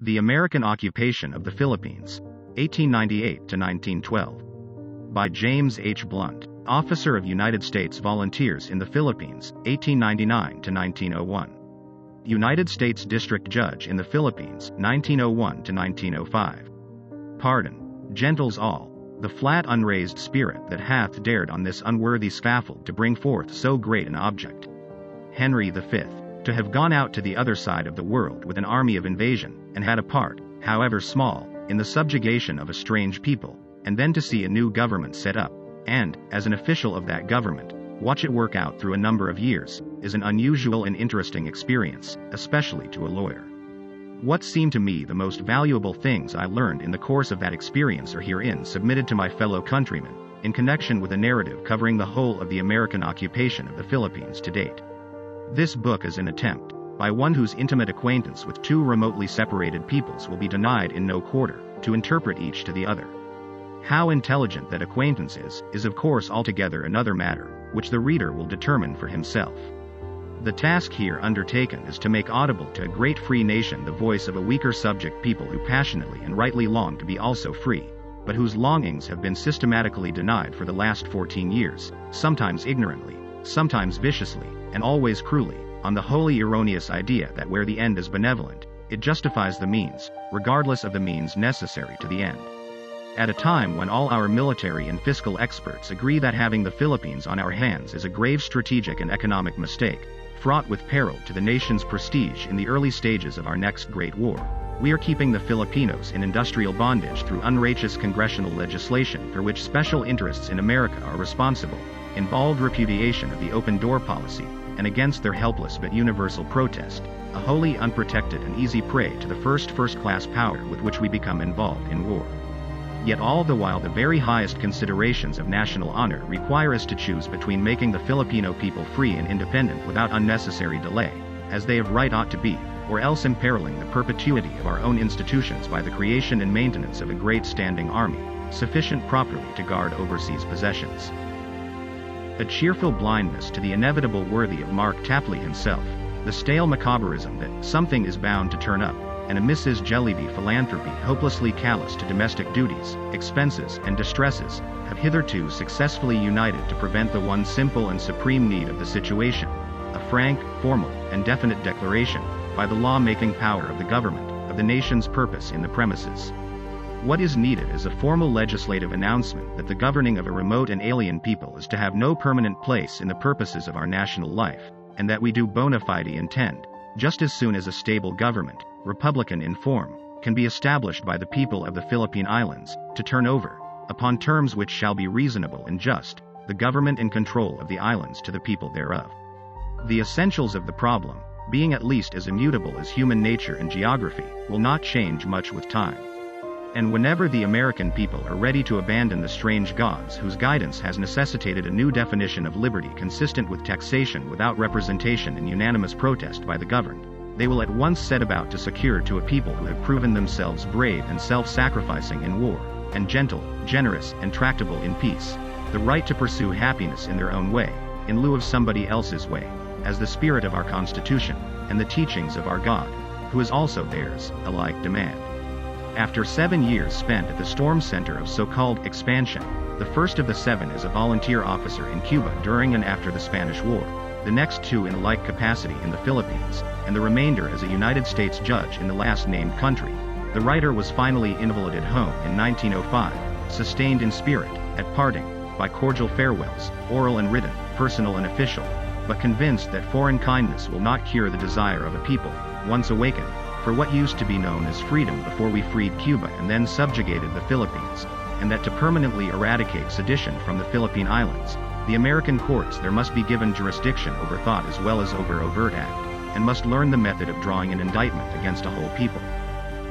The American Occupation of the Philippines, 1898 to 1912. By James H. Blount, Officer of United States Volunteers in the Philippines, 1899 to 1901. United States District Judge in the Philippines, 1901 to 1905. Pardon, gentles all, the flat unraised spirit that hath dared on this unworthy scaffold to bring forth so great an object. Henry V. To have gone out to the other side of the world with an army of invasion, and had a part, however small, in the subjugation of a strange people, and then to see a new government set up, and, as an official of that government, watch it work out through a number of years, is an unusual and interesting experience, especially to a lawyer. What seemed to me the most valuable things I learned in the course of that experience are herein submitted to my fellow countrymen, in connection with a narrative covering the whole of the American occupation of the Philippines to date. This book is an attempt, by one whose intimate acquaintance with two remotely separated peoples will be denied in no quarter, to interpret each to the other. How intelligent that acquaintance is of course altogether another matter, which the reader will determine for himself. The task here undertaken is to make audible to a great free nation the voice of a weaker subject people who passionately and rightly long to be also free, but whose longings have been systematically denied for the last 14 years, sometimes ignorantly, sometimes viciously, and always cruelly, on the wholly erroneous idea that where the end is benevolent, it justifies the means, regardless of the means necessary to the end. At a time when all our military and fiscal experts agree that having the Philippines on our hands is a grave strategic and economic mistake, fraught with peril to the nation's prestige in the early stages of our next great war, we are keeping the Filipinos in industrial bondage through unrighteous congressional legislation for which special interests in America are responsible, in bald repudiation of the open door policy, and against their helpless but universal protest, a wholly unprotected and easy prey to the first-class power with which we become involved in war. Yet all the while the very highest considerations of national honor require us to choose between making the Filipino people free and independent without unnecessary delay, as they of right ought to be, or else imperiling the perpetuity of our own institutions by the creation and maintenance of a great standing army, sufficient properly to guard overseas possessions. A cheerful blindness to the inevitable worthy of Mark Tapley himself, the stale macabrism that something is bound to turn up, and a Mrs. Jellyby philanthropy hopelessly callous to domestic duties, expenses, and distresses, have hitherto successfully united to prevent the one simple and supreme need of the situation, a frank, formal, and definite declaration, by the law-making power of the government, of the nation's purpose in the premises. What is needed is a formal legislative announcement that the governing of a remote and alien people is to have no permanent place in the purposes of our national life, and that we do bona fide intend, just as soon as a stable government, republican in form, can be established by the people of the Philippine Islands, to turn over, upon terms which shall be reasonable and just, the government and control of the islands to the people thereof. The essentials of the problem, being at least as immutable as human nature and geography, will not change much with time. And whenever the American people are ready to abandon the strange gods whose guidance has necessitated a new definition of liberty consistent with taxation without representation and unanimous protest by the governed, they will at once set about to secure to a people who have proven themselves brave and self-sacrificing in war, and gentle, generous, and tractable in peace, the right to pursue happiness in their own way, in lieu of somebody else's way, as the spirit of our Constitution, and the teachings of our God, who is also theirs, alike demand. After 7 years spent at the storm center of so-called expansion, the first of the 7 is a volunteer officer in Cuba during and after the Spanish War, the next 2 in a like capacity in the Philippines, and the remainder as a United States judge in the last-named country. The writer was finally invalided home in 1905, sustained in spirit, at parting, by cordial farewells, oral and written, personal and official, but convinced that foreign kindness will not cure the desire of a people, once awakened, for what used to be known as freedom before we freed Cuba and then subjugated the Philippines, and that to permanently eradicate sedition from the Philippine Islands, the American courts there must be given jurisdiction over thought as well as over overt act, and must learn the method of drawing an indictment against a whole people.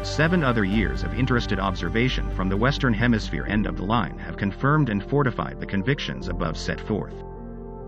7 other years of interested observation from the Western Hemisphere end of the line have confirmed and fortified the convictions above set forth.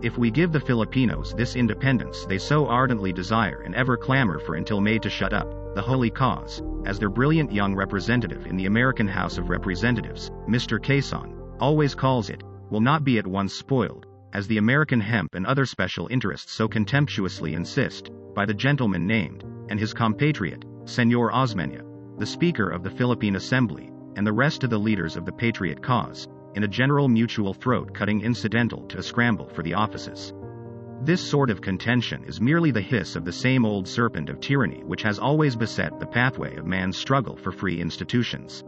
If we give the Filipinos this independence they so ardently desire and ever clamor for until made to shut up, the holy cause, as their brilliant young representative in the American House of Representatives, Mr. Quezon, always calls it, will not be at once spoiled, as the American hemp and other special interests so contemptuously insist, by the gentleman named, and his compatriot, Senor Osmeña, the Speaker of the Philippine Assembly, and the rest of the leaders of the patriot cause, in a general mutual throat-cutting incidental to a scramble for the offices. This sort of contention is merely the hiss of the same old serpent of tyranny which has always beset the pathway of man's struggle for free institutions.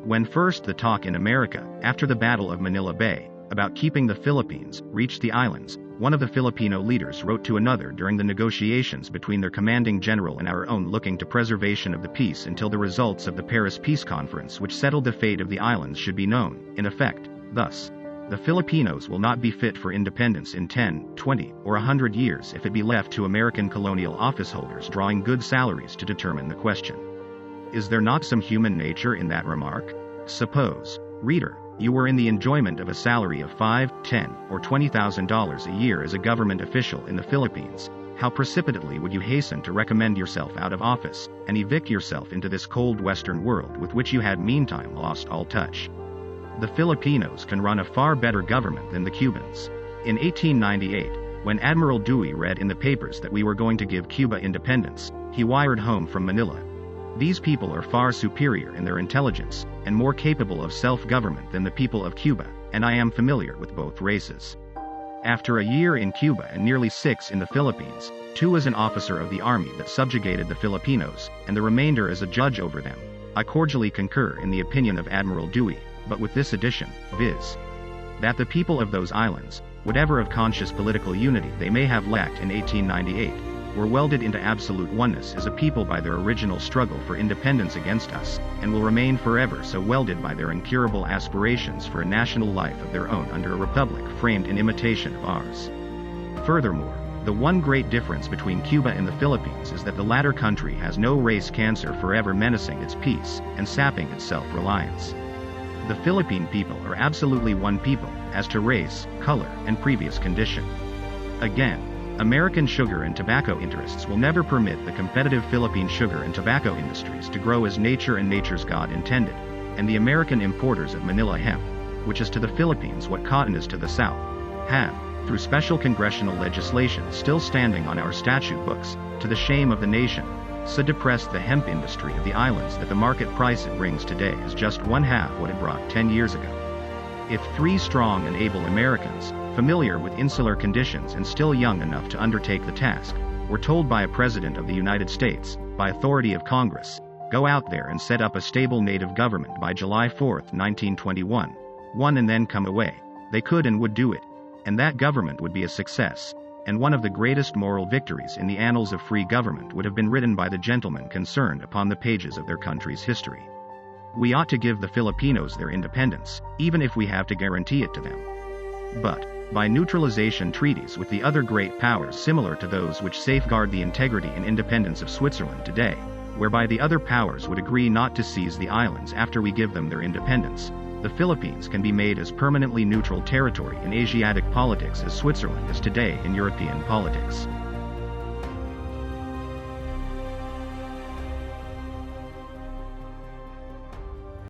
When first the talk in America, after the Battle of Manila Bay, about keeping the Philippines, reached the islands, one of the Filipino leaders wrote to another during the negotiations between their commanding general and our own looking to preservation of the peace until the results of the Paris Peace Conference which settled the fate of the islands should be known, in effect, thus: the Filipinos will not be fit for independence in 10, 20, or 100 years if it be left to American colonial officeholders drawing good salaries to determine the question. Is there not some human nature in that remark? Suppose, reader, you were in the enjoyment of a salary of $5, $10, or $20,000 a year as a government official in the Philippines, how precipitately would you hasten to recommend yourself out of office, and evict yourself into this cold Western world with which you had meantime lost all touch? The Filipinos can run a far better government than the Cubans. In 1898, when Admiral Dewey read in the papers that we were going to give Cuba independence, he wired home from Manila: "These people are far superior in their intelligence, and more capable of self-government than the people of Cuba, and I am familiar with both races." After a year in Cuba and nearly 6 in the Philippines, 2 as an officer of the army that subjugated the Filipinos, and the remainder as a judge over them, I cordially concur in the opinion of Admiral Dewey, but with this addition, viz. that the people of those islands, whatever of conscious political unity they may have lacked in 1898, were welded into absolute oneness as a people by their original struggle for independence against us, and will remain forever so welded by their incurable aspirations for a national life of their own under a republic framed in imitation of ours. Furthermore, the one great difference between Cuba and the Philippines is that the latter country has no race cancer forever menacing its peace and sapping its self-reliance. The Philippine people are absolutely one people, as to race, color, and previous condition. Again, American sugar and tobacco interests will never permit the competitive Philippine sugar and tobacco industries to grow as nature and nature's God intended, and the American importers of Manila hemp, which is to the Philippines what cotton is to the South, have, through special congressional legislation still standing on our statute books, to the shame of the nation, so depressed the hemp industry of the islands that the market price it brings today is just 1/2 what it brought 10 years ago. If 3 strong and able Americans, familiar with insular conditions and still young enough to undertake the task, were told by a President of the United States, by authority of Congress, go out there and set up a stable native government by July 4, 1921, and then come away, they could and would do it, and that government would be a success, and one of the greatest moral victories in the annals of free government would have been written by the gentlemen concerned upon the pages of their country's history. We ought to give the Filipinos their independence, even if we have to guarantee it to them. But, by neutralization treaties with the other great powers similar to those which safeguard the integrity and independence of Switzerland today, whereby the other powers would agree not to seize the islands after we give them their independence, the Philippines can be made as permanently neutral territory in Asiatic politics as Switzerland is today in European politics.